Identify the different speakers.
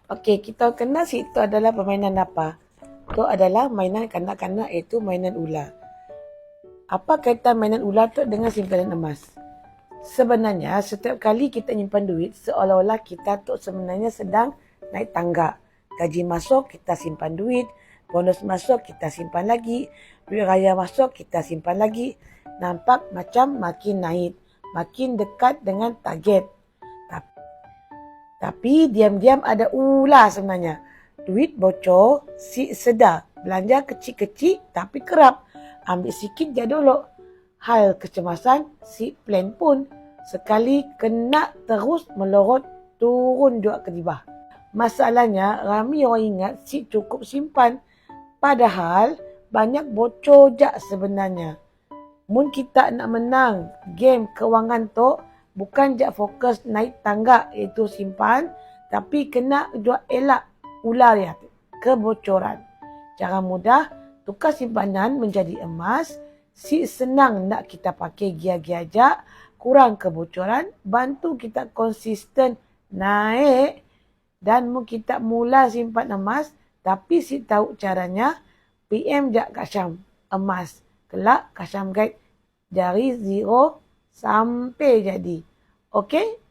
Speaker 1: Okey, kita kenal situ adalah permainan apa? Itu adalah mainan kanak-kanak, iaitu mainan ular. Apa kaitan mainan ular tu dengan simpanan emas? Sebenarnya setiap kali kita nyimpan duit, seolah-olah kita tu sebenarnya sedang naik tangga. Gaji masuk, kita simpan duit. Bonus masuk, kita simpan lagi. Duit raya masuk, kita simpan lagi. Nampak macam makin naik, makin dekat dengan target. Tapi diam-diam ada ular sebenarnya. Duit bocor, si sedar. Belanja kecil-kecil tapi kerap. Ambil sikit jadolok. Hal kecemasan, si plan pun. Sekali kena terus melorot turun juga ketibah. Masalahnya, ramai orang ingat si cukup simpan. Padahal, banyak bocor jak sebenarnya. Mun kita nak menang game kewangan tu, bukan jak fokus naik tangga iaitu simpan, tapi kena juga elak ular ya, kebocoran. Cara mudah, tukar simpanan menjadi emas, si senang nak kita pakai gia-gia ajak, kurang kebocoran, bantu kita konsisten naik, dan kita mula simpan emas, tapi si tahu caranya, PM jak Kak Syam emas. Kelak Kak Syam guide dari zero sampai jadi. Okey?